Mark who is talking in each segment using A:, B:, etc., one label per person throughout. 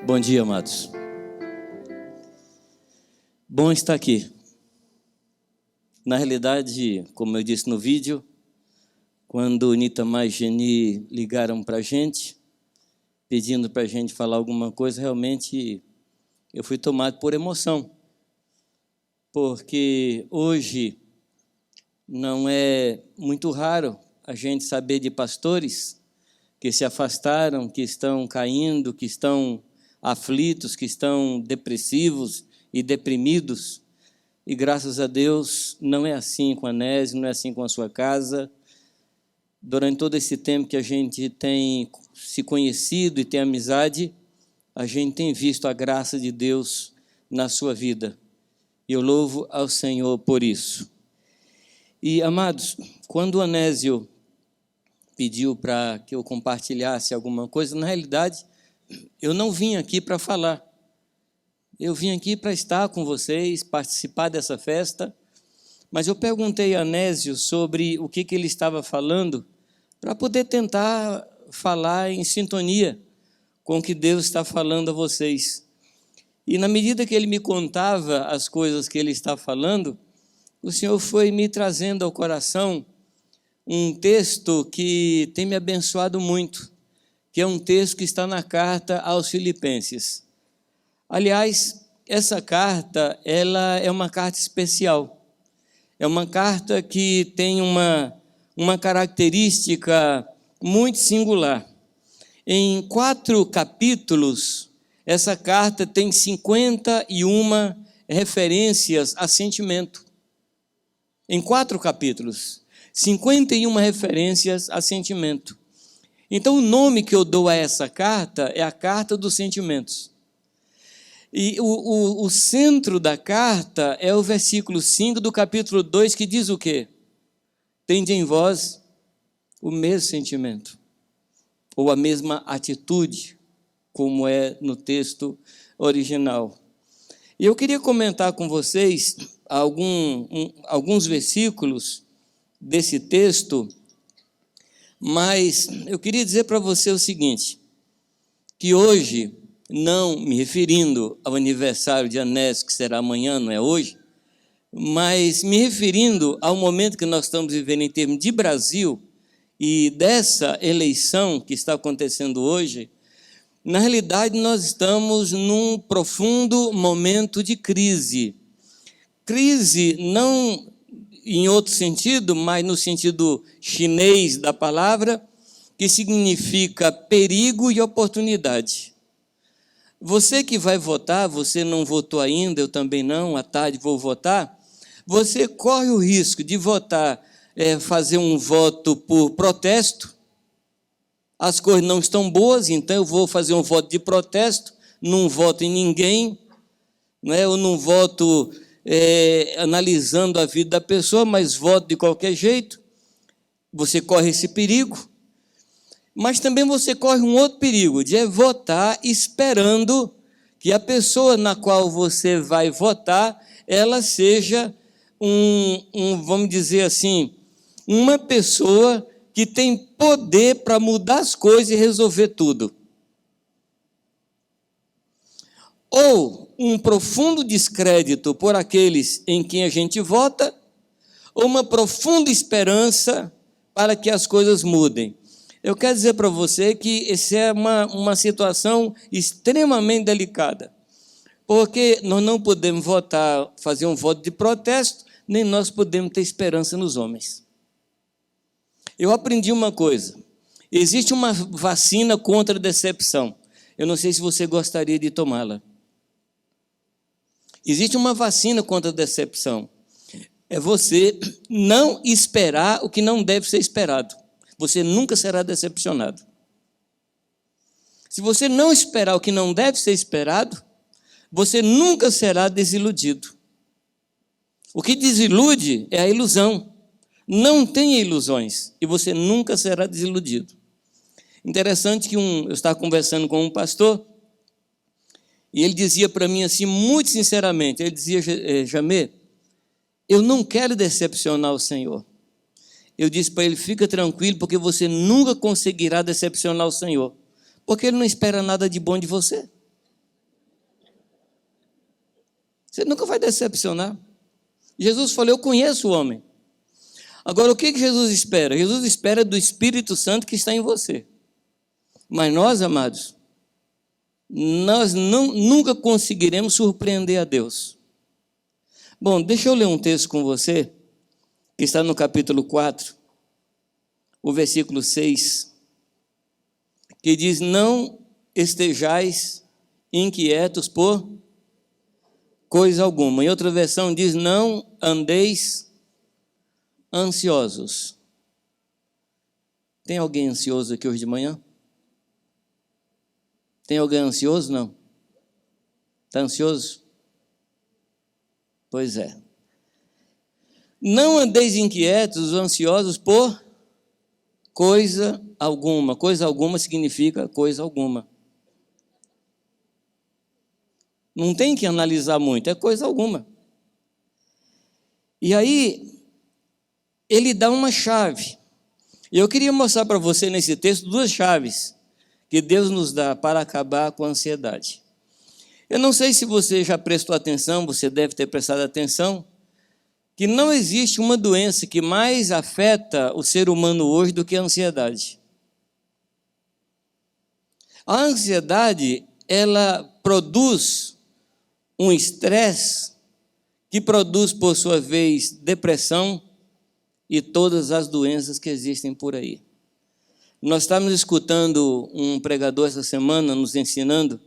A: Bom dia, amados. Bom estar aqui. Na realidade, como eu disse no vídeo, quando Nitamar e Geni ligaram para a gente, pedindo para a gente falar alguma coisa, realmente eu fui tomado por emoção. Porque hoje não é muito raro a gente saber de pastores que se afastaram, que estão caindo, que estão aflitos, que estão depressivos e deprimidos. E graças a Deus não é assim com a Anésio, não é assim com a sua casa. Durante todo esse tempo que a gente tem se conhecido e tem amizade, a gente tem visto a graça de Deus na sua vida. E eu louvo ao Senhor por isso. E, amados, quando o Anésio pediu para que eu compartilhasse alguma coisa, na realidade, eu não vim aqui para falar. Eu vim aqui para estar com vocês, participar dessa festa, mas eu perguntei a Anésio sobre o que ele estava falando, para poder tentar falar em sintonia com o que Deus está falando a vocês. E na medida que ele me contava as coisas que ele está falando, o Senhor foi me trazendo ao coração um texto que tem me abençoado muito, que é um texto que está na carta aos Filipenses. Aliás, essa carta, ela é uma carta especial. É uma carta que tem uma característica muito singular. Em 4 capítulos, essa carta tem 51 referências a sentimento. Em 4 capítulos, 51 referências a sentimento. Então, o nome que eu dou a essa carta é a carta dos sentimentos. E o centro da carta é o versículo 5 do capítulo 2, que diz o quê? Tende em vós o mesmo sentimento, ou a mesma atitude, como é no texto original. E eu queria comentar com vocês alguns versículos desse texto, mas eu queria dizer para você o seguinte, que hoje, não me referindo ao aniversário de Anésio, que será amanhã, não é hoje, mas me referindo ao momento que nós estamos vivendo em termos de Brasil e dessa eleição que está acontecendo hoje, na realidade nós estamos num profundo momento de crise. Crise não em outro sentido, mas no sentido chinês da palavra, que significa perigo e oportunidade. Você que vai votar, você não votou ainda, eu também não, à tarde vou votar, você corre o risco de votar, fazer um voto por protesto, as coisas não estão boas, então eu vou fazer um voto de protesto, não voto em ninguém, não é? Eu não voto analisando a vida da pessoa, mas voto de qualquer jeito, você corre esse perigo. Mas também você corre um outro perigo, de votar esperando que a pessoa na qual você vai votar, ela seja vamos dizer assim, uma pessoa que tem poder para mudar as coisas e resolver tudo. Ou um profundo descrédito por aqueles em quem a gente vota, ou uma profunda esperança para que as coisas mudem. Eu quero dizer para você que essa é uma situação extremamente delicada, porque nós não podemos votar, fazer um voto de protesto, nem nós podemos ter esperança nos homens. Eu aprendi uma coisa, existe uma vacina contra a decepção, eu não sei se você gostaria de tomá-la. Existe uma vacina contra a decepção, é você não esperar o que não deve ser esperado. Você nunca será decepcionado. Se você não esperar o que não deve ser esperado, você nunca será desiludido. O que desilude é a ilusão. Não tenha ilusões e você nunca será desiludido. Interessante que eu estava conversando com um pastor e ele dizia para mim assim, muito sinceramente, ele dizia, Jamê, eu não quero decepcionar o Senhor. Eu disse para ele, fica tranquilo, porque você nunca conseguirá decepcionar o Senhor, porque Ele não espera nada de bom de você. Você nunca vai decepcionar. Jesus falou, eu conheço o homem. Agora, o que Jesus espera? Jesus espera do Espírito Santo que está em você. Mas nós, amados, nós nunca conseguiremos surpreender a Deus. Bom, deixa eu ler um texto com você, que está no capítulo 4, o versículo 6, que diz, não estejais inquietos por coisa alguma. Em outra versão diz, não andeis ansiosos. Tem alguém ansioso aqui hoje de manhã? Tem alguém ansioso? Não? Está ansioso? Pois é. Não andeis inquietos ou ansiosos por coisa alguma. Coisa alguma significa coisa alguma. Não tem que analisar muito, é coisa alguma. E aí, ele dá uma chave. E eu queria mostrar para você nesse texto duas chaves que Deus nos dá para acabar com a ansiedade. Eu não sei se você já prestou atenção, você deve ter prestado atenção, que não existe uma doença que mais afeta o ser humano hoje do que a ansiedade. A ansiedade, ela produz um estresse que produz, por sua vez, depressão e todas as doenças que existem por aí. Nós estávamos escutando um pregador essa semana, nos ensinando,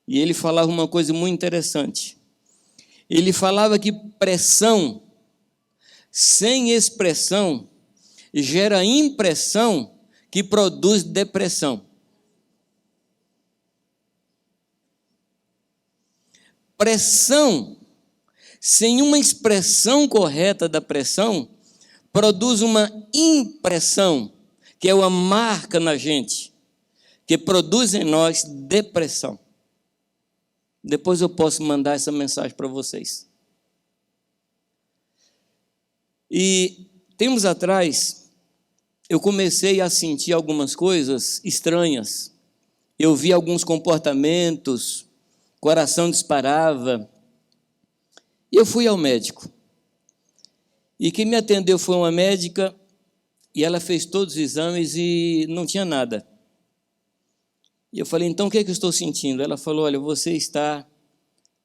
A: e ele falava uma coisa muito interessante. Ele falava que pressão sem expressão gera impressão que produz depressão. Pressão sem uma expressão correta da pressão produz uma impressão, que é uma marca na gente, que produz em nós depressão. Depois eu posso mandar essa mensagem para vocês. E tempos atrás, eu comecei a sentir algumas coisas estranhas. Eu vi alguns comportamentos, coração disparava. E eu fui ao médico. E quem me atendeu foi uma médica, e ela fez todos os exames e não tinha nada. E eu falei, então o que é que eu estou sentindo? Ela falou, olha, você está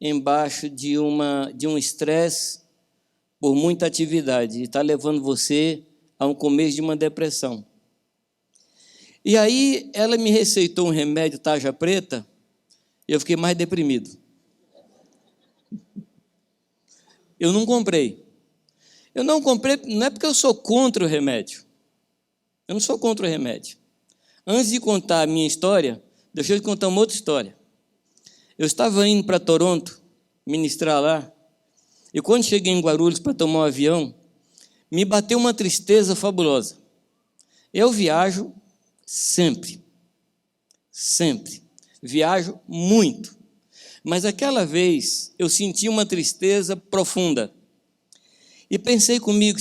A: embaixo de um estresse por muita atividade, e está levando você a um começo de uma depressão. E aí ela me receitou um remédio tarja preta, e eu fiquei mais deprimido. Eu não comprei. Eu não comprei, não é porque eu sou contra o remédio. Eu não sou contra o remédio. Antes de contar a minha história, deixa eu te contar uma outra história. Eu estava indo para Toronto, ministrar lá, e quando cheguei em Guarulhos para tomar um avião, me bateu uma tristeza fabulosa. Eu viajo sempre. Viajo muito. Mas aquela vez eu senti uma tristeza profunda. E pensei comigo,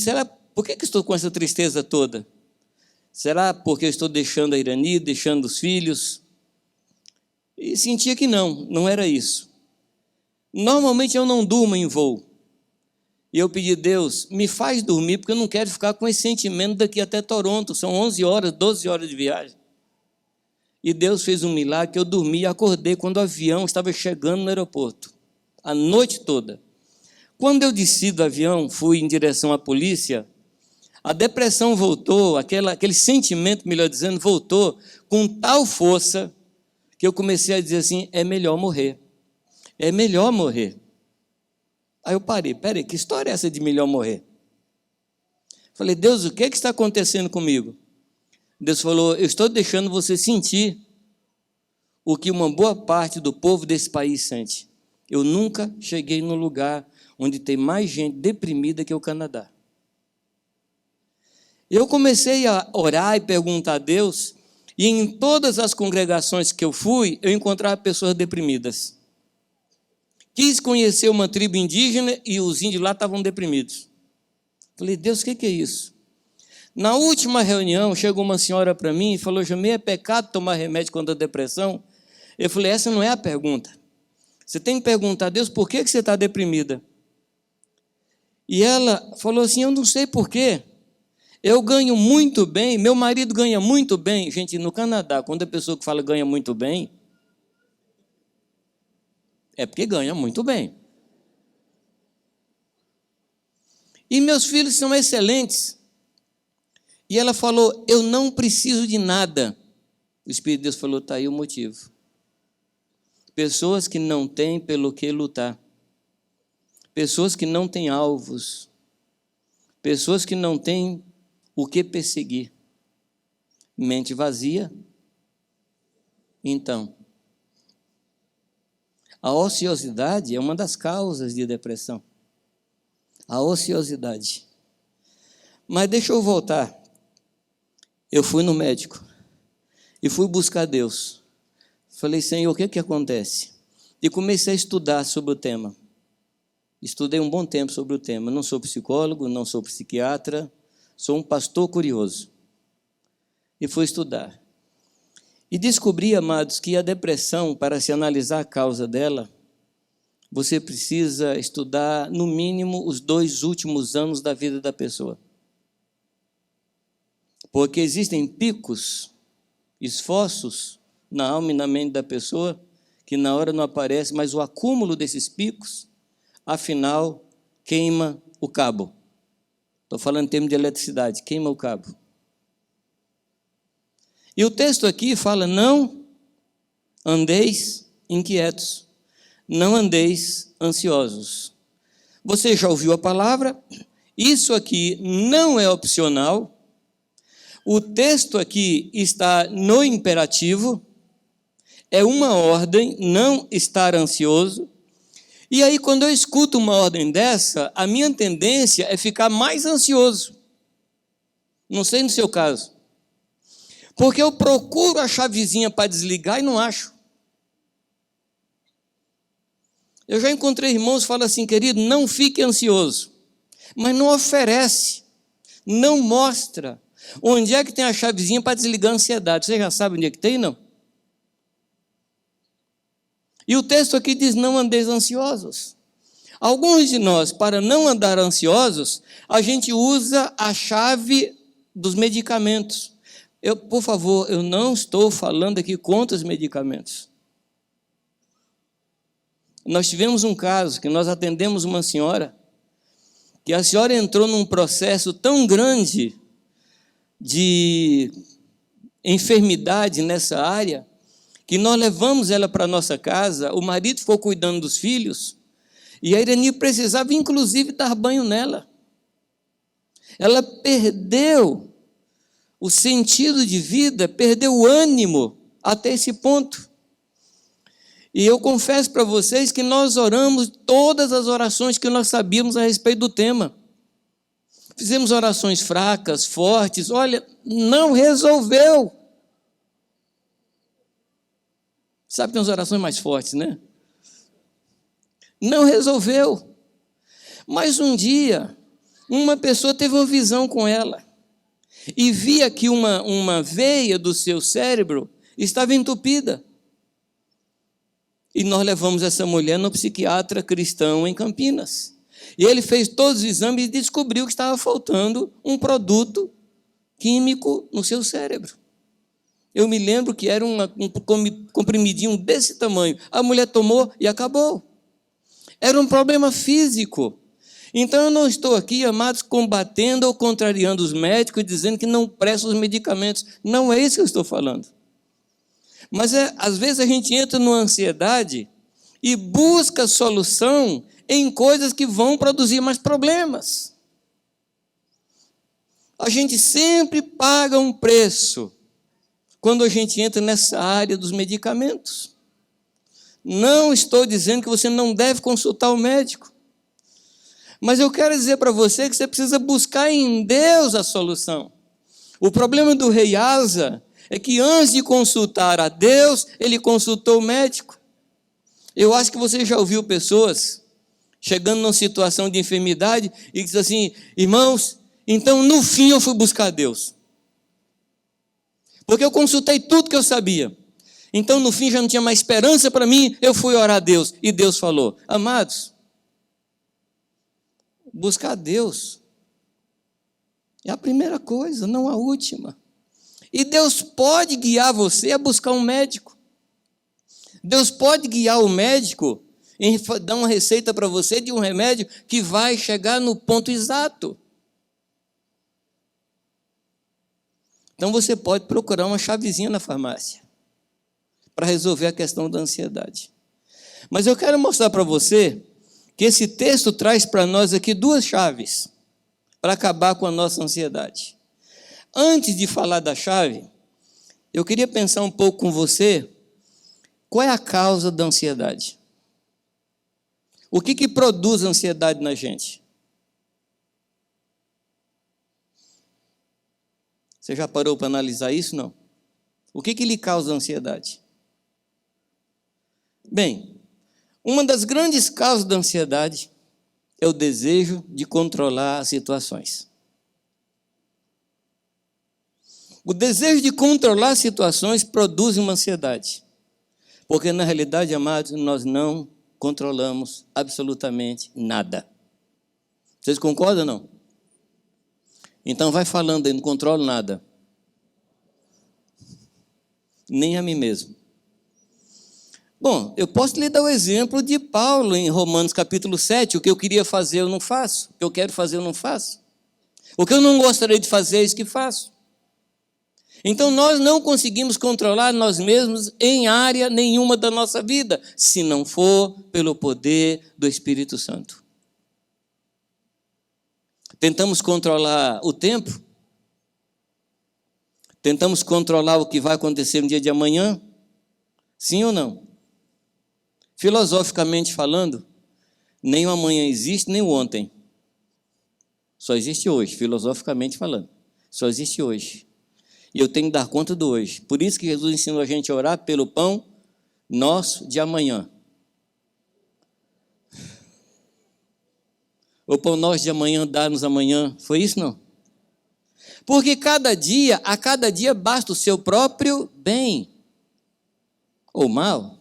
A: por que estou com essa tristeza toda? Será porque eu estou deixando a Irani, deixando os filhos? E sentia que não era isso. Normalmente eu não durmo em voo. E eu pedi a Deus, me faz dormir, porque eu não quero ficar com esse sentimento daqui até Toronto. São 11 horas, 12 horas de viagem. E Deus fez um milagre que eu dormi e acordei quando o avião estava chegando no aeroporto. A noite toda. Quando eu desci do avião, fui em direção à polícia, a depressão voltou, aquele sentimento, melhor dizendo, voltou com tal força que eu comecei a dizer assim, é melhor morrer. É melhor morrer. Aí eu parei, peraí, que história é essa de melhor morrer? Falei, Deus, o que está acontecendo comigo? Deus falou, eu estou deixando você sentir o que uma boa parte do povo desse país sente. Eu nunca cheguei num lugar onde tem mais gente deprimida que o Canadá. Eu comecei a orar e perguntar a Deus, e em todas as congregações que eu fui, eu encontrava pessoas deprimidas. Quis conhecer uma tribo indígena e os índios lá estavam deprimidos. Falei, Deus, o que é isso? Na última reunião, chegou uma senhora para mim e falou, Jamei, é pecado tomar remédio contra a depressão? Eu falei, essa não é a pergunta. Você tem que perguntar a Deus por que você está deprimida. E ela falou assim, eu não sei por quê. Eu ganho muito bem, meu marido ganha muito bem. Gente, no Canadá, quando a pessoa que fala ganha muito bem, é porque ganha muito bem. E meus filhos são excelentes. E ela falou, eu não preciso de nada. O Espírito de Deus falou, está aí o motivo. Pessoas que não têm pelo que lutar. Pessoas que não têm alvos. Pessoas que não têm o que perseguir. Mente vazia. Então, a ociosidade é uma das causas de depressão. A ociosidade. Mas deixa eu voltar. Eu fui no médico e fui buscar Deus. Falei, Senhor, o que acontece? E comecei a estudar sobre o tema. Estudei um bom tempo sobre o tema. Não sou psicólogo, não sou psiquiatra, sou um pastor curioso. E fui estudar. E descobri, amados, que a depressão, para se analisar a causa dela, você precisa estudar, no mínimo, os 2 últimos anos da vida da pessoa. Porque existem picos, esforços na alma e na mente da pessoa, que na hora não aparece, mas o acúmulo desses picos, afinal, queima o cabo. Estou falando em termos de eletricidade, queima o cabo. E o texto aqui fala, não andeis inquietos, não andeis ansiosos. Você já ouviu a palavra? Isso aqui não é opcional. O texto aqui está no imperativo, é uma ordem, não estar ansioso. E aí, quando eu escuto uma ordem dessa, a minha tendência é ficar mais ansioso. Não sei no seu caso. Porque eu procuro a chavezinha para desligar e não acho. Eu já encontrei irmãos que falam assim, querido, não fique ansioso. Mas não oferece, não mostra. Onde é que tem a chavezinha para desligar a ansiedade? Você já sabe onde é que tem, não? E o texto aqui diz, não andeis ansiosos. Alguns de nós, para não andar ansiosos, a gente usa a chave dos medicamentos. Por favor, eu não estou falando aqui contra os medicamentos. Nós tivemos um caso que nós atendemos uma senhora, que a senhora entrou num processo tão grande de enfermidade nessa área, que nós levamos ela para a nossa casa, o marido ficou cuidando dos filhos, e a Irani precisava, inclusive, dar banho nela. Ela perdeu o sentido de vida, perdeu o ânimo até esse ponto. E eu confesso para vocês que nós oramos todas as orações que nós sabíamos a respeito do tema. Fizemos orações fracas, fortes, olha, não resolveu. Sabe que tem umas orações mais fortes, né? Não resolveu. Mas um dia, uma pessoa teve uma visão com ela e via que uma veia do seu cérebro estava entupida. E nós levamos essa mulher no psiquiatra cristão em Campinas. E ele fez todos os exames e descobriu que estava faltando um produto químico no seu cérebro. Eu me lembro que era um comprimidinho desse tamanho. A mulher tomou e acabou. Era um problema físico. Então eu não estou aqui, amados, combatendo ou contrariando os médicos e dizendo que não prestam os medicamentos. Não é isso que eu estou falando. Mas às vezes a gente entra numa ansiedade e busca solução em coisas que vão produzir mais problemas. A gente sempre paga um preço quando a gente entra nessa área dos medicamentos. Não estou dizendo que você não deve consultar o médico, mas eu quero dizer para você que você precisa buscar em Deus a solução. O problema do rei Asa é que antes de consultar a Deus, ele consultou o médico. Eu acho que você já ouviu pessoas chegando numa situação de enfermidade e diz assim, irmãos, então no fim eu fui buscar Deus. Porque eu consultei tudo que eu sabia. Então, no fim, já não tinha mais esperança para mim, eu fui orar a Deus. E Deus falou: amados, buscar Deus é a primeira coisa, não a última. E Deus pode guiar você a buscar um médico. Deus pode guiar o médico em dar uma receita para você de um remédio que vai chegar no ponto exato. Então você pode procurar uma chavezinha na farmácia para resolver a questão da ansiedade. Mas eu quero mostrar para você que esse texto traz para nós aqui duas chaves para acabar com a nossa ansiedade. Antes de falar da chave, eu queria pensar um pouco com você qual é a causa da ansiedade. O que produz ansiedade na gente? Você já parou para analisar isso? Não. O que lhe causa ansiedade? Bem, uma das grandes causas da ansiedade é o desejo de controlar as situações. O desejo de controlar as situações produz uma ansiedade. Porque, na realidade, amados, nós não controlamos absolutamente nada. Vocês concordam ou não? Então vai falando aí, não controlo nada. Nem a mim mesmo. Bom, eu posso lhe dar o exemplo de Paulo em Romanos capítulo 7. O que eu queria fazer eu não faço. O que eu quero fazer eu não faço. O que eu não gostaria de fazer é isso que faço. Então nós não conseguimos controlar nós mesmos em área nenhuma da nossa vida, se não for pelo poder do Espírito Santo. Tentamos controlar o tempo? Tentamos controlar o que vai acontecer no dia de amanhã? Sim ou não? Filosoficamente falando, nem o amanhã existe, nem o ontem. Só existe hoje, filosoficamente falando. Só existe hoje. E eu tenho que dar conta do hoje. Por isso que Jesus ensinou a gente a orar pelo pão nosso de amanhã. O pão nosso de amanhã dá-nos amanhã. Foi isso, não? Porque a cada dia basta o seu próprio bem ou mal.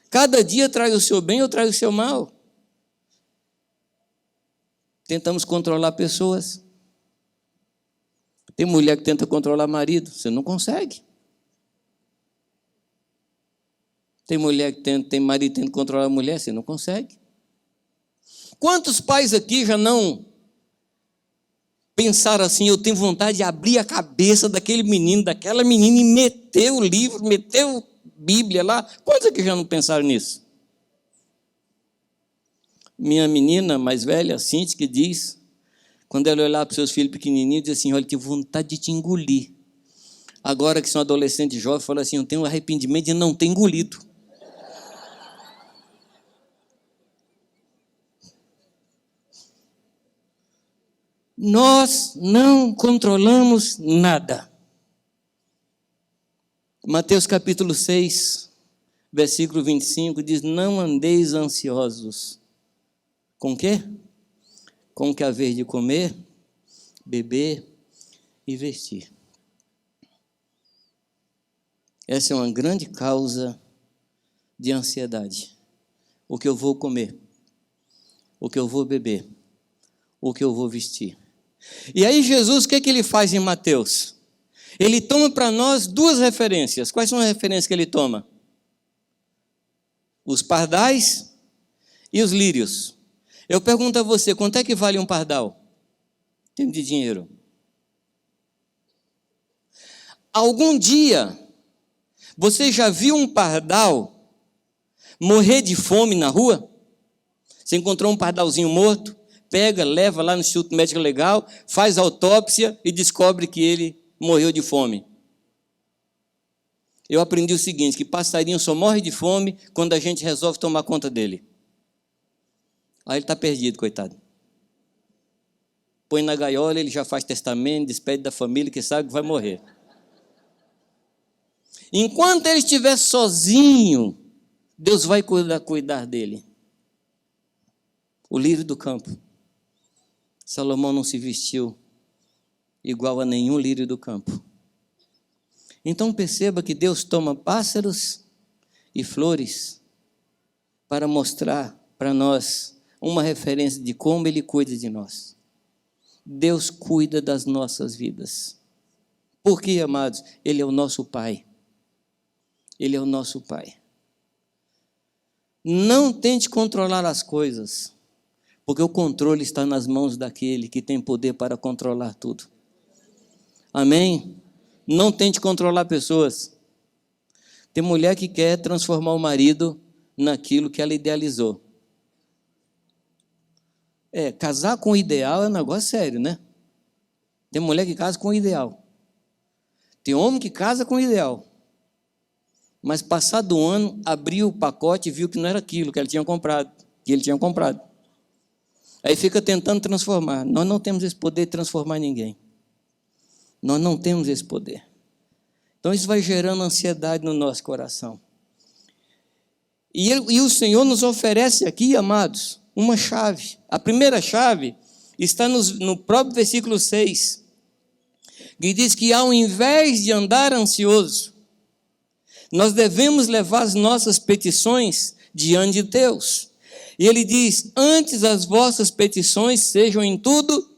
A: Cada dia traz o seu bem ou traz o seu mal. Tentamos controlar pessoas. Tem mulher que tenta controlar marido, você não consegue. Tem mulher que tem marido que tenta controlar a mulher, você não consegue. Quantos pais aqui já não pensaram assim, eu tenho vontade de abrir a cabeça daquele menino, daquela menina e meter o livro, meter a Bíblia lá? Quantos aqui já não pensaram nisso? Minha menina mais velha, Cintia, que diz, quando ela olhar para os seus filhos pequenininhos, diz assim, olha, eu tenho vontade de te engolir. Agora que são adolescente jovem, fala assim, eu tenho arrependimento de não ter engolido. Nós não controlamos nada. Mateus capítulo 6, versículo 25, diz, não andeis ansiosos. Com o quê? Com o que haver de comer, beber e vestir. Essa é uma grande causa de ansiedade. O que eu vou comer, o que eu vou beber, o que eu vou vestir. E aí Jesus, o que ele faz em Mateus? Ele toma para nós duas referências. Quais são as referências que ele toma? Os pardais e os lírios. Eu pergunto a você, quanto é que vale um pardal? Em termos de dinheiro. Algum dia, você já viu um pardal morrer de fome na rua? Você encontrou um pardalzinho morto? Pega, leva lá no Instituto Médico Legal, faz autópsia e descobre que ele morreu de fome. Eu aprendi o seguinte, que passarinho só morre de fome quando a gente resolve tomar conta dele. Aí ele está perdido, coitado. Põe na gaiola, ele já faz testamento, despede da família, que sabe que vai morrer. Enquanto ele estiver sozinho, Deus vai cuidar dele. O lírio do campo. Salomão não se vestiu igual a nenhum lírio do campo. Então perceba que Deus toma pássaros e flores para mostrar para nós uma referência de como Ele cuida de nós. Deus cuida das nossas vidas. Por quê, amados? Ele é o nosso Pai. Ele é o nosso Pai. Não tente controlar as coisas, porque o controle está nas mãos daquele que tem poder para controlar tudo. Amém? Não tente controlar pessoas. Tem mulher que quer transformar o marido naquilo que ela idealizou. Casar com o ideal é um negócio sério, né? Tem mulher que casa com o ideal. Tem homem que casa com o ideal. Mas passado um ano, abriu o pacote e viu que não era aquilo que ele tinha comprado. Aí fica tentando transformar. Nós não temos esse poder de transformar ninguém. Nós não temos esse poder. Então isso vai gerando ansiedade no nosso coração. E o Senhor nos oferece aqui, amados, uma chave. A primeira chave está no próprio versículo 6, que diz que ao invés de andar ansioso, nós devemos levar as nossas petições diante de Deus. E ele diz, antes as vossas petições sejam em tudo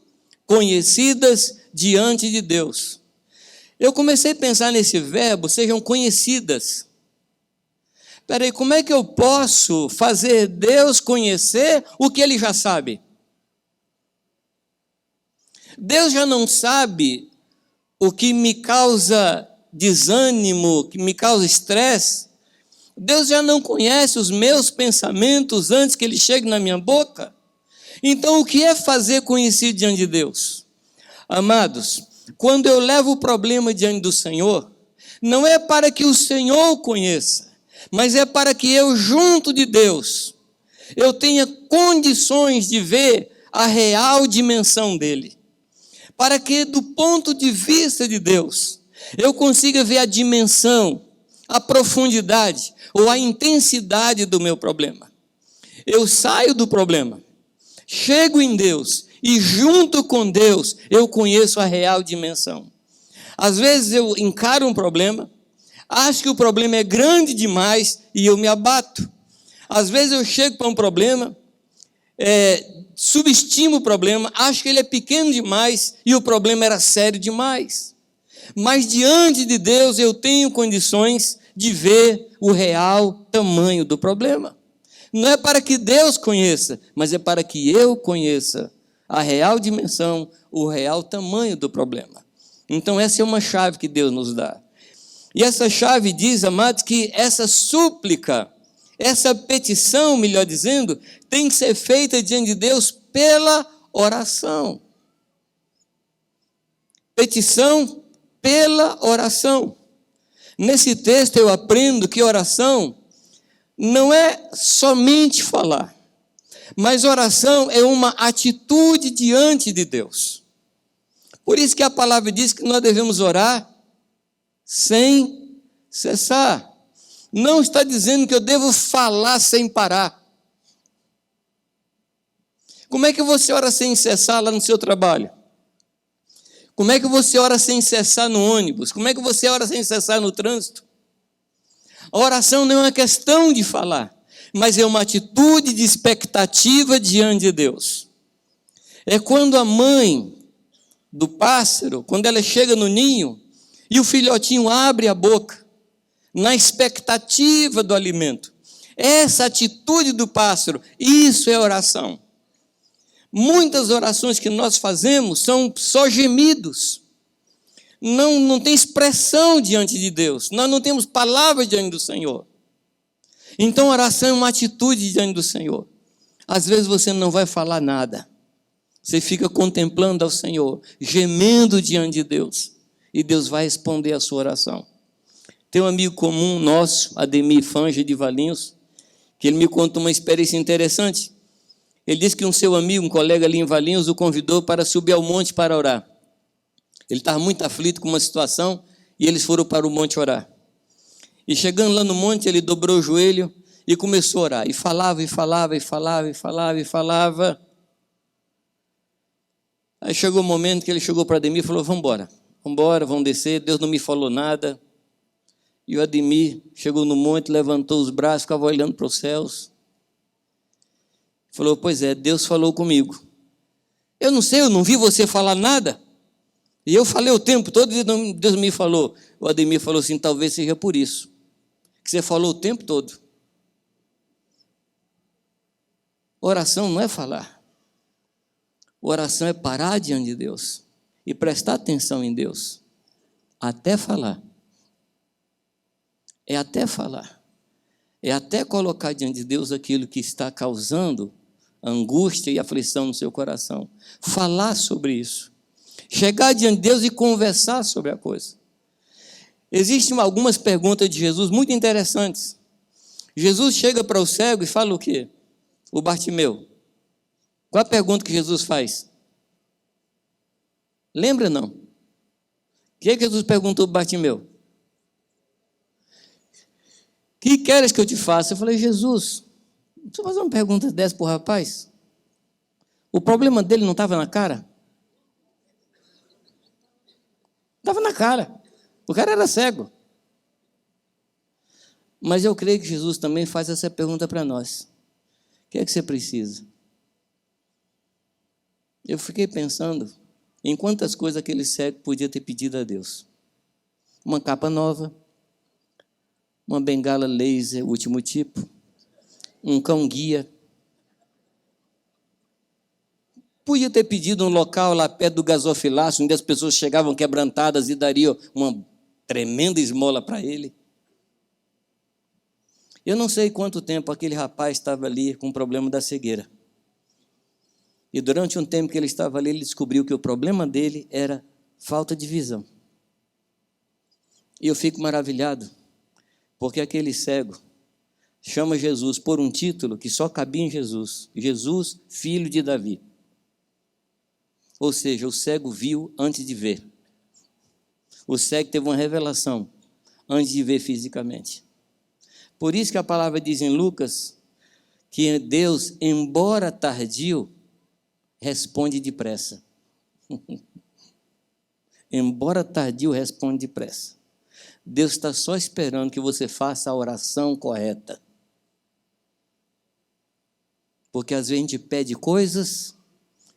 A: conhecidas diante de Deus. Eu comecei a pensar nesse verbo, sejam conhecidas. Espera aí, como é que eu posso fazer Deus conhecer o que Ele já sabe? Deus já não sabe o que me causa desânimo, que me causa estresse. Deus já não conhece os meus pensamentos antes que eles cheguem na minha boca. Então, o que é fazer conhecido diante de Deus? Amados, quando eu levo o problema diante do Senhor, não é para que o Senhor o conheça, mas é para que eu, junto de Deus, eu tenha condições de ver a real dimensão dele. Para que, do ponto de vista de Deus, eu consiga ver a dimensão, a profundidade ou a intensidade do meu problema. Eu saio do problema, chego em Deus e junto com Deus eu conheço a real dimensão. Às vezes eu encaro um problema, acho que o problema é grande demais e eu me abato. Às vezes eu chego para um problema, subestimo o problema, acho que ele é pequeno demais e o problema era sério demais. Mas diante de Deus eu tenho condições de ver o real tamanho do problema. Não é para que Deus conheça, mas é para que eu conheça a real dimensão, o real tamanho do problema. Então essa é uma chave que Deus nos dá. E essa chave diz, amados, que essa súplica, essa petição, melhor dizendo, tem que ser feita diante de Deus pela oração. Petição pela oração. Nesse texto eu aprendo que oração não é somente falar, mas oração é uma atitude diante de Deus. Por isso que a palavra diz que nós devemos orar sem cessar. Não está dizendo que eu devo falar sem parar. Como é que você ora sem cessar lá no seu trabalho? Como é que você ora sem cessar no ônibus? Como é que você ora sem cessar no trânsito? A oração não é uma questão de falar, mas é uma atitude de expectativa diante de Deus. É quando a mãe do pássaro, quando ela chega no ninho e o filhotinho abre a boca, na expectativa do alimento. Essa atitude do pássaro, isso é oração. Muitas orações que nós fazemos são só gemidos. Não tem expressão diante de Deus. Nós não temos palavras diante do Senhor. Então, oração é uma atitude diante do Senhor. Às vezes você não vai falar nada. Você fica contemplando ao Senhor, gemendo diante de Deus. E Deus vai responder a sua oração. Tem um amigo comum nosso, Ademir Fanja de Valinhos, que ele me contou uma experiência interessante. Ele disse que um seu amigo, um colega ali em Valinhos, o convidou para subir ao monte para orar. Ele estava muito aflito com uma situação e eles foram para o monte orar. E chegando lá no monte, ele dobrou o joelho e começou a orar. E falava, e falava, e falava, e falava, e falava. Aí chegou o momento que ele chegou para Ademir e falou, vamos embora, vamos descer, Deus não me falou nada. E o Ademir chegou no monte, levantou os braços, ficava olhando para os céus. Falou, pois é, Deus falou comigo. Eu não sei, eu não vi você falar nada. E eu falei o tempo todo e Deus me falou. O Ademir falou assim, talvez seja por isso, que você falou o tempo todo. Oração não é falar. Oração é parar diante de Deus e prestar atenção em Deus. Até falar. É até falar. É até colocar diante de Deus aquilo que está causando angústia e aflição no seu coração. Falar sobre isso. Chegar diante de Deus e conversar sobre a coisa. Existem algumas perguntas de Jesus muito interessantes. Jesus chega para o cego e fala o quê? O Bartimeu. Qual a pergunta que Jesus faz? Lembra não? O que Jesus perguntou para Bartimeu? Que queres que eu te faça? Eu falei, Jesus, deixa eu fazer uma pergunta dessa para o rapaz. O problema dele não estava na cara? Estava na cara. O cara era cego. Mas eu creio que Jesus também faz essa pergunta para nós. O que é que você precisa? Eu fiquei pensando em quantas coisas aquele cego podia ter pedido a Deus. Uma capa nova, uma bengala laser, último tipo, um cão-guia. Podia ter pedido um local lá perto do gasofilácio, onde as pessoas chegavam quebrantadas e dariam uma tremenda esmola para ele. Eu não sei quanto tempo aquele rapaz estava ali com o problema da cegueira. E durante um tempo que ele estava ali, ele descobriu que o problema dele era falta de visão. E eu fico maravilhado, porque aquele cego chama Jesus por um título que só cabia em Jesus. Jesus, filho de Davi. Ou seja, o cego viu antes de ver. O cego teve uma revelação antes de ver fisicamente. Por isso que a palavra diz em Lucas que Deus, embora tardio, responde depressa. Embora tardio, responde depressa. Deus está só esperando que você faça a oração correta. Porque às vezes a gente pede coisas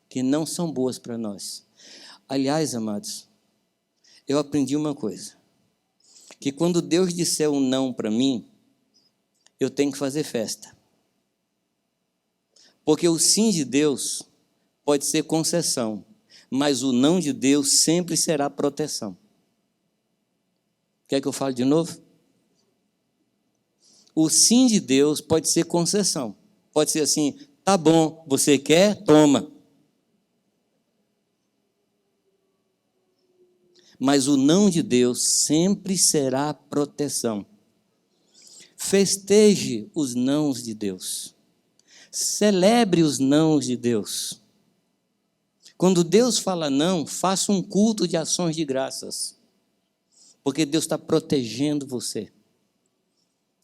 A: que não são boas para nós. Aliás, amados, eu aprendi uma coisa. Que quando Deus disser um não para mim, eu tenho que fazer festa. Porque o sim de Deus pode ser concessão, mas o não de Deus sempre será proteção. Quer que eu fale de novo? O sim de Deus pode ser concessão. Pode ser assim, tá bom, você quer? Toma. Mas o não de Deus sempre será proteção. Festeje os nãos de Deus. Celebre os nãos de Deus. Quando Deus fala não, faça um culto de ações de graças. Porque Deus está protegendo você.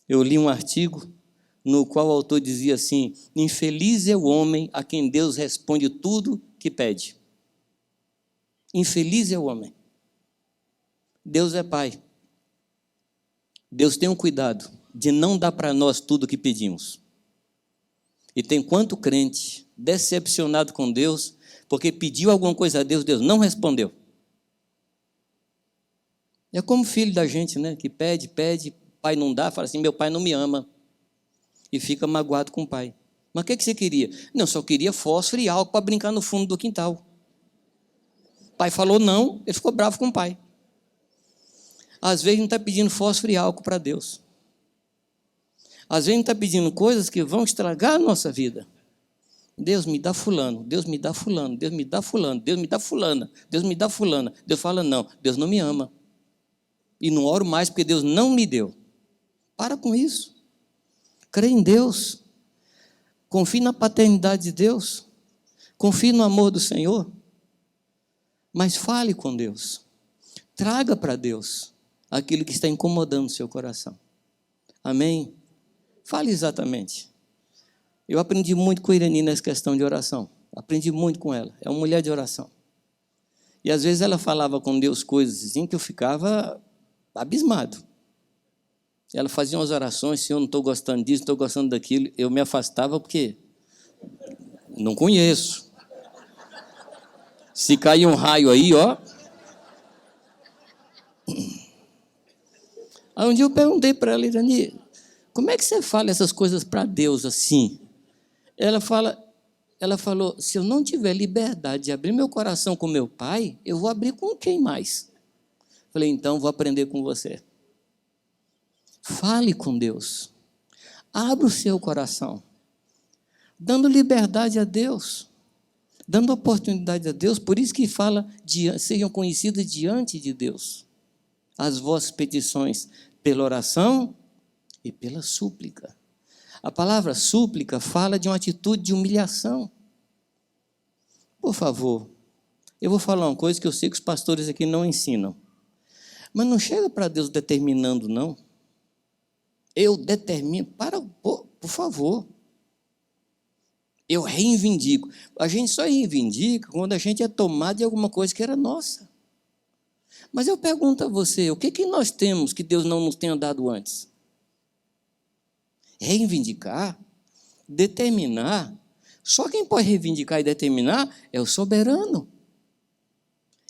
A: Eu li um artigo no qual o autor dizia assim, infeliz é o homem a quem Deus responde tudo que pede. Infeliz é o homem. Deus é Pai. Deus tem um cuidado de não dar para nós tudo o que pedimos. E tem quanto crente decepcionado com Deus, porque pediu alguma coisa a Deus, Deus não respondeu. É como filho da gente, né? Que pede, pai não dá, fala assim, meu pai não me ama. E fica magoado com o pai. Mas o que você queria? Não, só queria fósforo e álcool para brincar no fundo do quintal. O pai falou não, ele ficou bravo com o pai. Às vezes não está pedindo fósforo e álcool para Deus. Às vezes não está pedindo coisas que vão estragar a nossa vida. Deus me dá fulano, Deus me dá fulano, Deus me dá fulano, Deus me dá fulana, Deus me dá fulana. Deus fala não, Deus não me ama. E não oro mais porque Deus não me deu. Para com isso. Crê em Deus. Confie na paternidade de Deus. Confie no amor do Senhor. Mas fale com Deus. Traga para Deus aquilo que está incomodando o seu coração. Amém? Fale exatamente. Eu aprendi muito com a Irani nessa questão de oração. Aprendi muito com ela. É uma mulher de oração. E às vezes ela falava com Deus coisas assim que eu ficava abismado. Ela fazia umas orações, Senhor, não estou gostando disso, não estou gostando daquilo. Eu me afastava porque não conheço. Se cair um raio aí, ó. Aí um dia eu perguntei para ela, Irani, como é que você fala essas coisas para Deus assim? Ela falou, se eu não tiver liberdade de abrir meu coração com meu pai, eu vou abrir com quem mais? Falei, então vou aprender com você. Fale com Deus. Abra o seu coração. Dando liberdade a Deus. Dando oportunidade a Deus. Por isso que fala, sejam conhecidas diante de Deus as vossas petições pela oração e pela súplica. A palavra súplica fala de uma atitude de humilhação. Por favor, eu vou falar uma coisa que eu sei que os pastores aqui não ensinam. Mas não chega para Deus determinando, não. Eu determino, por favor. Eu reivindico. A gente só reivindica quando a gente é tomado de alguma coisa que era nossa. Mas eu pergunto a você, o que nós temos que Deus não nos tenha dado antes? Reivindicar, determinar. Só quem pode reivindicar e determinar é o soberano.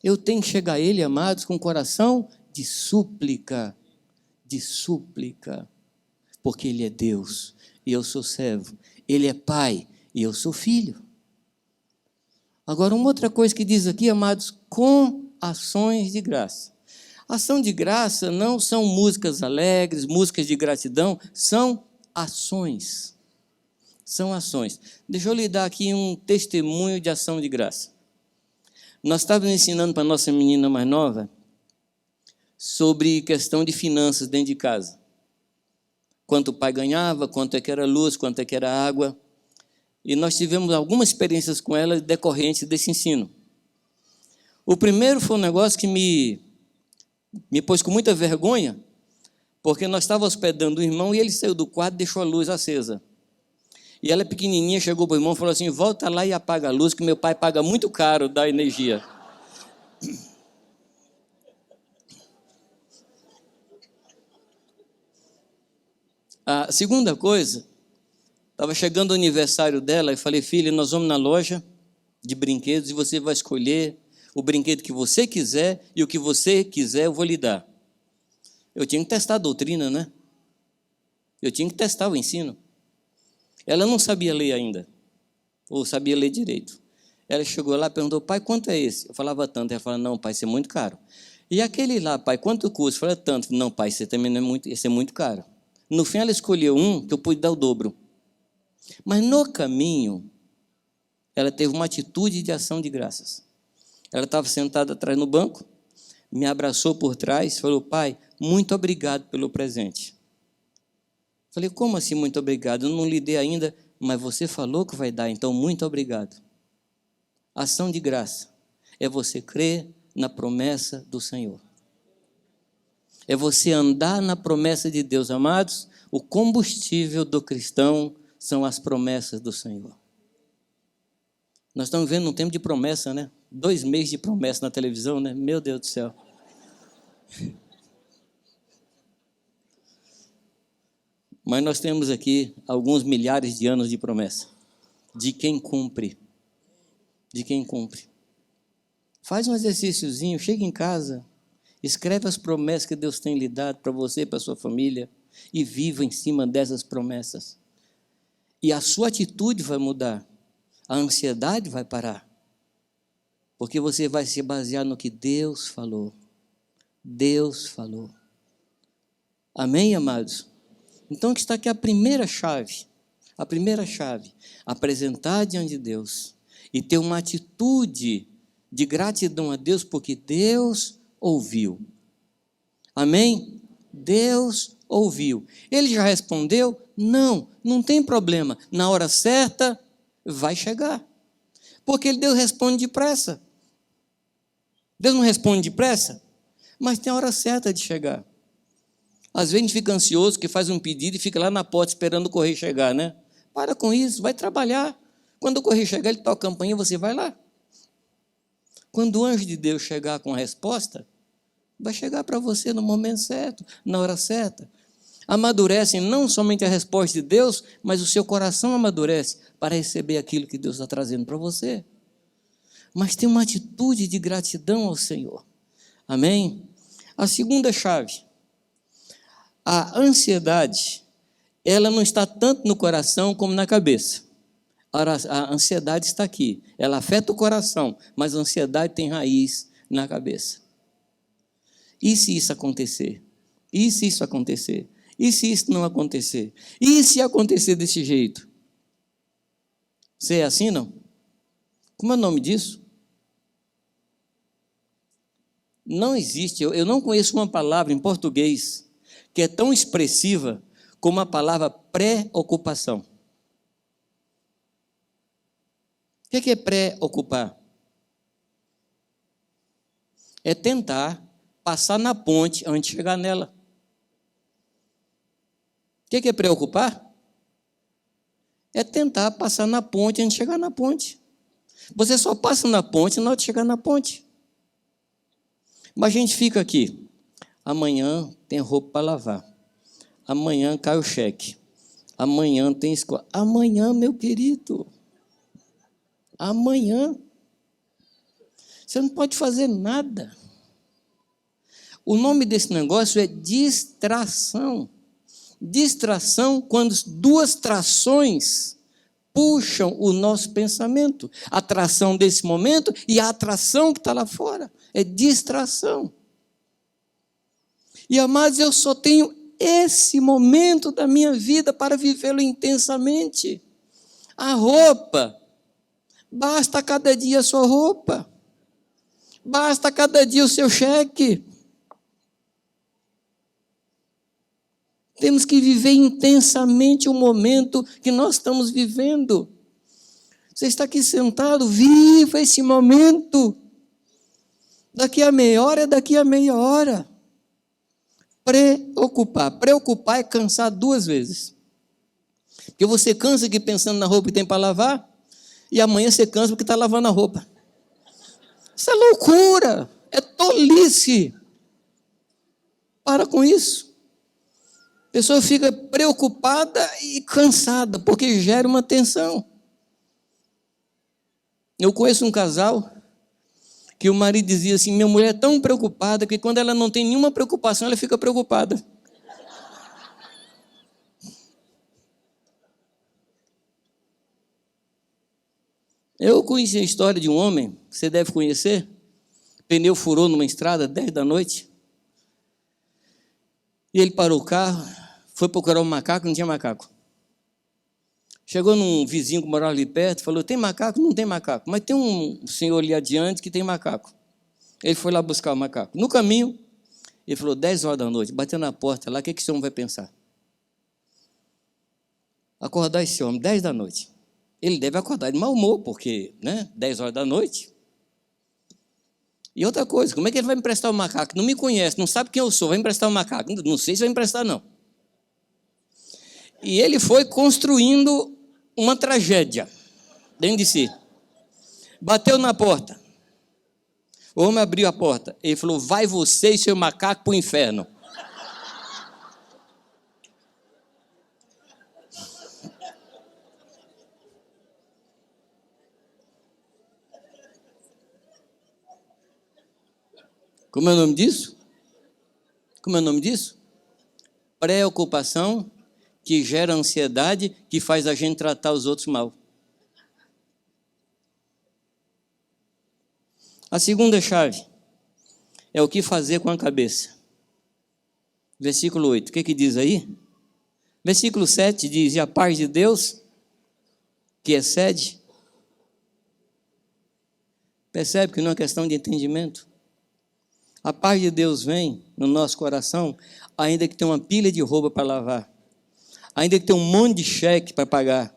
A: Eu tenho que chegar a Ele, amados, com um coração de súplica, porque Ele é Deus e eu sou servo. Ele é Pai e eu sou filho. Agora, uma outra coisa que diz aqui, amados, com ações de graça. Ação de graça não são músicas alegres, músicas de gratidão, são ações. São ações. Deixa eu lhe dar aqui um testemunho de ação de graça. Nós estávamos ensinando para a nossa menina mais nova sobre questão de finanças dentro de casa. Quanto o pai ganhava, quanto é que era luz, quanto é que era água. E nós tivemos algumas experiências com ela decorrentes desse ensino. O primeiro foi um negócio que me pôs com muita vergonha, porque nós estávamos hospedando o irmão e ele saiu do quarto e deixou a luz acesa. E ela pequenininha chegou para o irmão e falou assim, volta lá e apaga a luz, que meu pai paga muito caro da energia. A segunda coisa, estava chegando o aniversário dela e falei, filha, nós vamos na loja de brinquedos e você vai escolher o brinquedo que você quiser e o que você quiser eu vou lhe dar. Eu tinha que testar a doutrina, né? Eu tinha que testar o ensino. Ela não sabia ler ainda, ou sabia ler direito. Ela chegou lá e perguntou, pai, quanto é esse? Eu falava tanto. Ela falou, não, pai, isso é muito caro. E aquele lá, pai, quanto custa? Eu falei, tanto. Não, pai, isso também não é muito, isso é muito caro. No fim, ela escolheu um que eu pude dar o dobro. Mas no caminho, ela teve uma atitude de ação de graças. Ela estava sentada atrás no banco, me abraçou por trás, falou, pai, muito obrigado pelo presente. Falei, como assim muito obrigado? Eu não lhe dei ainda, mas você falou que vai dar, então muito obrigado. Ação de graça é você crer na promessa do Senhor. É você andar na promessa de Deus, amados. O combustível do cristão são as promessas do Senhor. Nós estamos vivendo um tempo de promessa, né? 2 meses de promessa na televisão, né? Meu Deus do céu. Mas nós temos aqui alguns milhares de anos de promessa. De quem cumpre. De quem cumpre. Faz um exercíciozinho, chega em casa, escreve as promessas que Deus tem lhe dado para você e para a sua família e viva em cima dessas promessas. E a sua atitude vai mudar. A ansiedade vai parar. Porque você vai se basear no que Deus falou. Deus falou. Amém, amados? Então, está aqui a primeira chave. A primeira chave. Apresentar diante de Deus. E ter uma atitude de gratidão a Deus, porque Deus ouviu. Amém? Deus ouviu. Ele já respondeu? Não, não tem problema. Na hora certa, vai chegar. Porque Deus responde depressa. Deus não responde depressa, mas tem a hora certa de chegar. Às vezes a gente fica ansioso, que faz um pedido e fica lá na porta esperando o correio chegar, né? Para com isso, vai trabalhar. Quando o correio chegar, ele toca a campainha, você vai lá. Quando o anjo de Deus chegar com a resposta, vai chegar para você no momento certo, na hora certa. Amadurecem não somente a resposta de Deus, mas o seu coração amadurece para receber aquilo que Deus está trazendo para você. Mas tem uma atitude de gratidão ao Senhor. Amém? A segunda chave. A ansiedade, ela não está tanto no coração como na cabeça. A ansiedade está aqui. Ela afeta o coração, mas a ansiedade tem raiz na cabeça. E se isso acontecer? E se isso acontecer? E se isso não acontecer? E se acontecer desse jeito? Você é assim, não? Como é o nome disso? Não existe, eu não conheço uma palavra em português que é tão expressiva como a palavra preocupação. O que é preocupar? É tentar passar na ponte antes de chegar nela. O que é preocupar? É tentar passar na ponte antes de chegar na ponte. Você só passa na ponte na hora de chegar na ponte. Mas a gente fica aqui. Amanhã tem roupa para lavar. Amanhã cai o cheque. Amanhã tem escola. Amanhã, meu querido. Amanhã. Você não pode fazer nada. O nome desse negócio é distração. Distração quando duas trações puxam o nosso pensamento. A atração desse momento e a atração que está lá fora. É distração. E, amados, eu só tenho esse momento da minha vida para vivê-lo intensamente. A roupa, basta cada dia a sua roupa. Basta cada dia o seu cheque. Temos que viver intensamente o momento que nós estamos vivendo. Você está aqui sentado, viva esse momento. Daqui a meia hora é daqui a meia hora. Preocupar. Preocupar é cansar duas vezes. Porque você cansa aqui pensando na roupa que tem para lavar, e amanhã você cansa porque está lavando a roupa. Isso é loucura, é tolice. Para com isso. A pessoa fica preocupada e cansada, porque gera uma tensão. Eu conheço um casal que o marido dizia assim, minha mulher é tão preocupada que quando ela não tem nenhuma preocupação, ela fica preocupada. Eu conheci a história de um homem, você deve conhecer, pneu furou numa estrada, 10 da noite, e ele parou o carro, foi procurar um macaco, não tinha macaco. Chegou num vizinho que morava ali perto, falou, tem macaco? Não tem macaco, mas tem um senhor ali adiante que tem macaco. Ele foi lá buscar o macaco. No caminho, ele falou, 10 horas da noite, bateu na porta lá, o que esse homem vai pensar? Acordar esse homem, 10 da noite. Ele deve acordar de mau humor, porque, 10 horas da noite. E outra coisa, como é que ele vai me emprestar o macaco? Não me conhece, não sabe quem eu sou, vai me emprestar o macaco. Não sei se vai me emprestar, não. E ele foi construindo uma tragédia dentro de si. Bateu na porta. O homem abriu a porta. Ele falou, vai você e seu macaco para o inferno. Como é o nome disso? Como é o nome disso? Preocupação que gera ansiedade, que faz a gente tratar os outros mal. A segunda chave é o que fazer com a cabeça. Versículo 8, o que diz aí? Versículo 7 diz, e a paz de Deus, que excede. Percebe que não é questão de entendimento? A paz de Deus vem no nosso coração, ainda que tenha uma pilha de roupa para lavar, ainda que tenha um monte de cheque para pagar,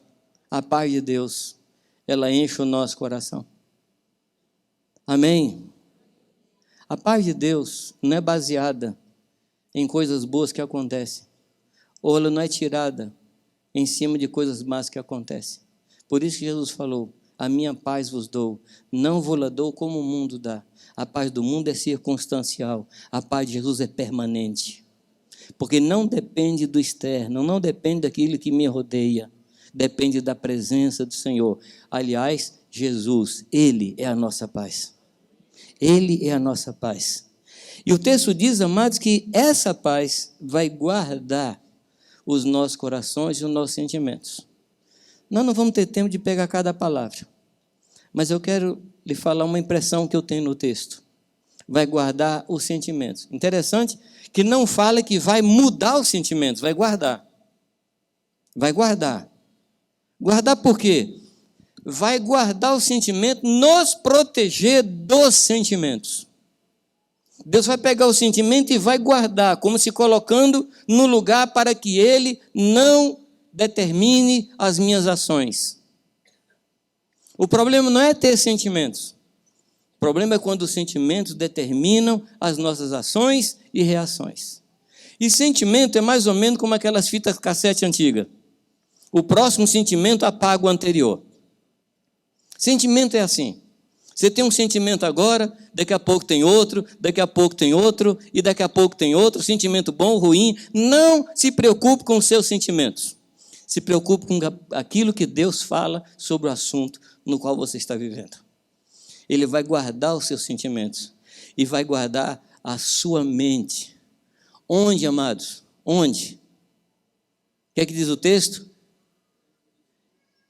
A: a paz de Deus, ela enche o nosso coração. Amém? A paz de Deus não é baseada em coisas boas que acontecem, ou ela não é tirada em cima de coisas más que acontecem. Por isso que Jesus falou, a minha paz vos dou, não vou-la dou como o mundo dá. A paz do mundo é circunstancial, a paz de Jesus é permanente. Porque não depende do externo, não depende daquilo que me rodeia, depende da presença do Senhor. Aliás, Jesus, Ele é a nossa paz. Ele é a nossa paz. E o texto diz, amados, que essa paz vai guardar os nossos corações e os nossos sentimentos. Nós não vamos ter tempo de pegar cada palavra, mas eu quero lhe falar uma impressão que eu tenho no texto. Vai guardar os sentimentos. Interessante que não fala que vai mudar os sentimentos, vai guardar. Vai guardar. Guardar por quê? Vai guardar o sentimento, nos proteger dos sentimentos. Deus vai pegar o sentimento e vai guardar, como se colocando no lugar para que ele não determine as minhas ações. O problema não é ter sentimentos. O problema é quando os sentimentos determinam as nossas ações e reações. E sentimento é mais ou menos como aquelas fitas cassete antigas. O próximo sentimento apaga o anterior. Sentimento é assim. Você tem um sentimento agora, daqui a pouco tem outro, daqui a pouco tem outro, e daqui a pouco tem outro, sentimento bom, ruim. Não se preocupe com os seus sentimentos. Se preocupe com aquilo que Deus fala sobre o assunto no qual você está vivendo. Ele vai guardar os seus sentimentos e vai guardar a sua mente. Onde, amados? Onde? O que é que diz o texto?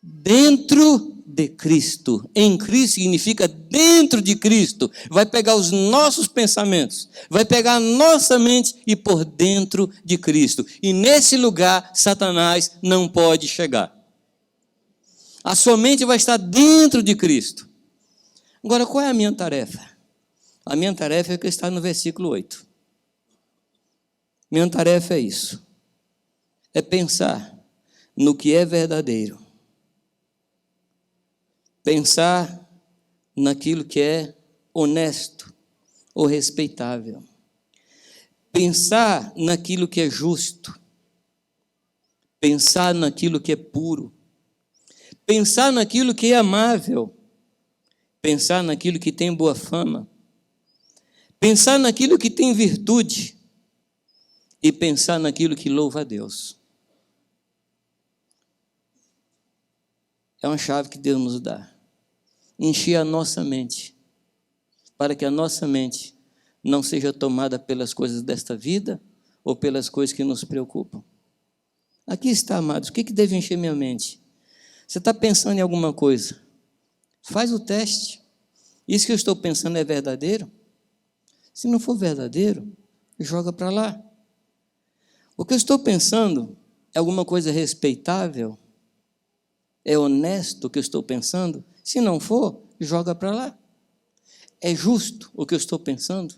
A: Dentro de Cristo. Em Cristo significa dentro de Cristo. Vai pegar os nossos pensamentos, vai pegar a nossa mente e por dentro de Cristo. E nesse lugar, Satanás não pode chegar. A sua mente vai estar dentro de Cristo. Agora, qual é a minha tarefa? A minha tarefa é o que está no versículo 8. Minha tarefa é isso. É pensar no que é verdadeiro. Pensar naquilo que é honesto ou respeitável. Pensar naquilo que é justo. Pensar naquilo que é puro. Pensar naquilo que é amável. Pensar naquilo que tem boa fama. Pensar naquilo que tem virtude. E pensar naquilo que louva a Deus. É uma chave que Deus nos dá. Encher a nossa mente, para que a nossa mente não seja tomada pelas coisas desta vida ou pelas coisas que nos preocupam. Aqui está, amados, o que deve encher minha mente? Você está pensando em alguma coisa? Faz o teste. Isso que eu estou pensando é verdadeiro? Se não for verdadeiro, joga para lá. O que eu estou pensando é alguma coisa respeitável? É honesto o que eu estou pensando? Se não for, joga para lá. É justo o que eu estou pensando?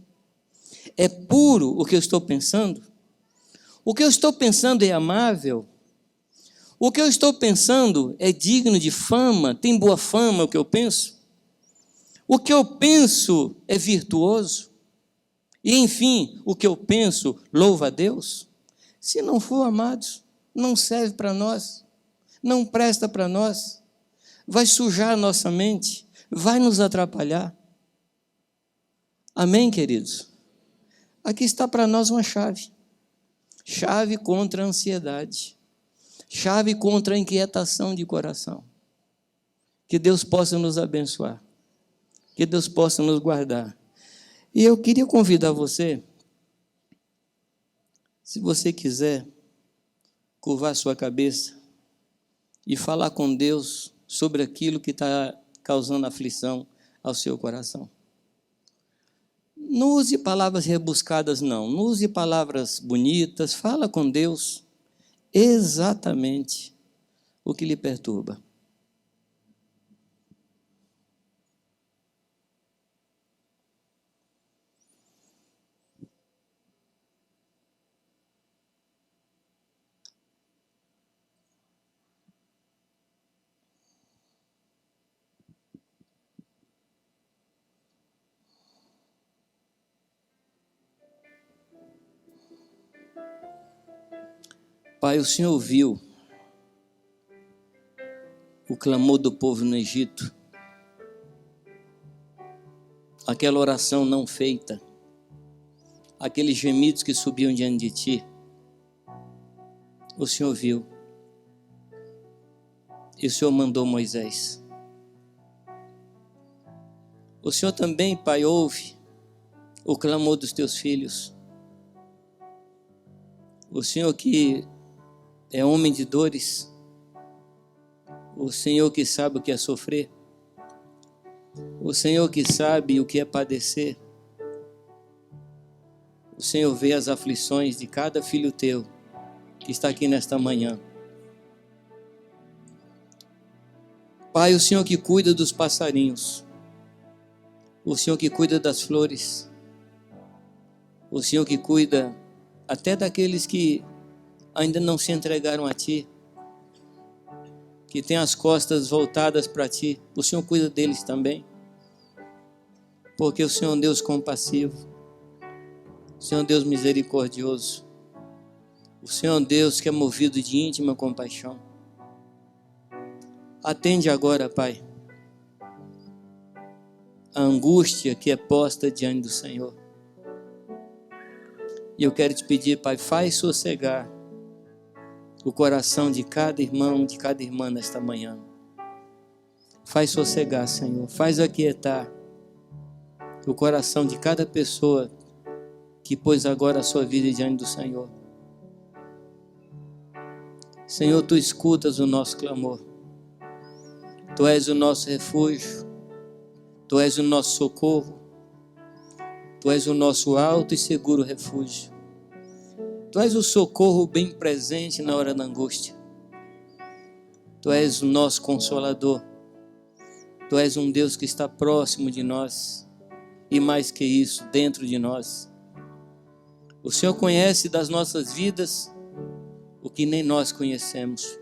A: É puro o que eu estou pensando? O que eu estou pensando é amável? O que eu estou pensando é digno de fama? Tem boa fama o que eu penso? O que eu penso é virtuoso? E, enfim, o que eu penso louva a Deus? Se não for, amados, não serve para nós, não presta para nós, vai sujar a nossa mente, vai nos atrapalhar. Amém, queridos? Aqui está para nós uma chave. Chave contra a ansiedade. Chave contra a inquietação de coração. Que Deus possa nos abençoar. Que Deus possa nos guardar. E eu queria convidar você, se você quiser, curvar sua cabeça e falar com Deus sobre aquilo que está causando aflição ao seu coração. Não use palavras rebuscadas, não. Não use palavras bonitas. Fala com Deus exatamente o que lhe perturba. Pai, o Senhor ouviu o clamor do povo no Egito, aquela oração não feita, aqueles gemidos que subiam diante de Ti. o Senhor viu. E o Senhor mandou Moisés. O Senhor também, Pai, ouve o clamor dos teus filhos. O Senhor que é homem de dores, o Senhor que sabe o que é sofrer, o Senhor que sabe o que é padecer, o Senhor vê as aflições de cada filho teu que está aqui nesta manhã. Pai, o Senhor que cuida dos passarinhos, o Senhor que cuida das flores, o Senhor que cuida até daqueles que ainda não se entregaram a Ti, que têm as costas voltadas para Ti, o Senhor cuida deles também, porque o Senhor é um Deus compassivo, o Senhor é um Deus misericordioso, o Senhor é um Deus que é movido de íntima compaixão. Atende agora, Pai, a angústia que é posta diante do Senhor. E eu quero te pedir, Pai, faz sossegar o coração de cada irmão, de cada irmã nesta manhã. Faz sossegar, Senhor. Faz aquietar o coração de cada pessoa que pôs agora a sua vida diante do Senhor. Senhor, Tu escutas o nosso clamor. Tu és o nosso refúgio. Tu és o nosso socorro. Tu és o nosso alto e seguro refúgio. Tu és o socorro bem presente na hora da angústia. Tu és o nosso consolador. Tu és um Deus que está próximo de nós. E mais que isso, dentro de nós. O Senhor conhece das nossas vidas o que nem nós conhecemos.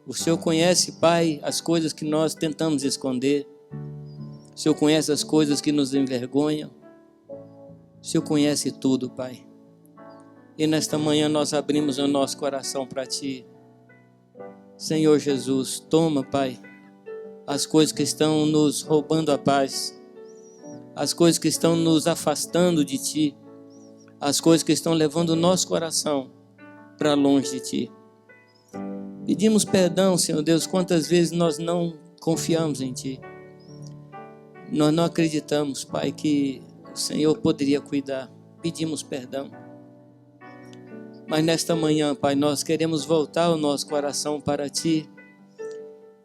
A: O Senhor conhece, Pai, as coisas que nós tentamos esconder. O Senhor conhece as coisas que nos envergonham. O Senhor conhece tudo, Pai. E nesta manhã nós abrimos o nosso coração para Ti. Senhor Jesus, toma, Pai, as coisas que estão nos roubando a paz, as coisas que estão nos afastando de Ti, as coisas que estão levando o nosso coração para longe de Ti. Pedimos perdão, Senhor Deus, quantas vezes nós não confiamos em Ti. Nós não acreditamos, Pai, que o Senhor poderia cuidar. Pedimos perdão. Mas nesta manhã, Pai, nós queremos voltar o nosso coração para Ti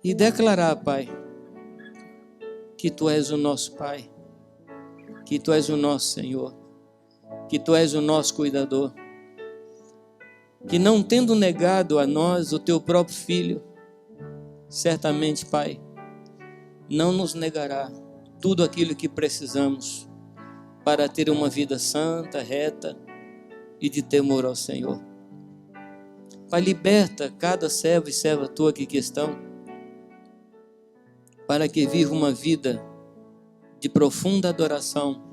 A: e declarar, Pai, que Tu és o nosso Pai, que Tu és o nosso Senhor, que Tu és o nosso cuidador, que não tendo negado a nós o Teu próprio Filho, certamente, Pai, não nos negará tudo aquilo que precisamos para ter uma vida santa, reta e de temor ao Senhor. Pai, liberta cada servo e serva Tua aqui que estão, para que viva uma vida de profunda adoração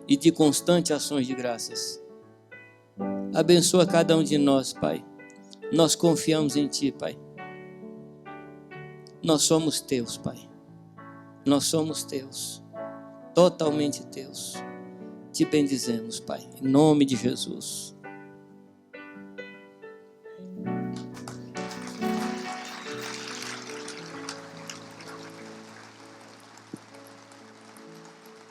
A: e de constante ações de graças. Abençoa cada um de nós, Pai. Nós confiamos em Ti, Pai. Nós somos Teus, Pai. Nós somos Teus, totalmente Teus. Te bendizemos, Pai, em nome de Jesus.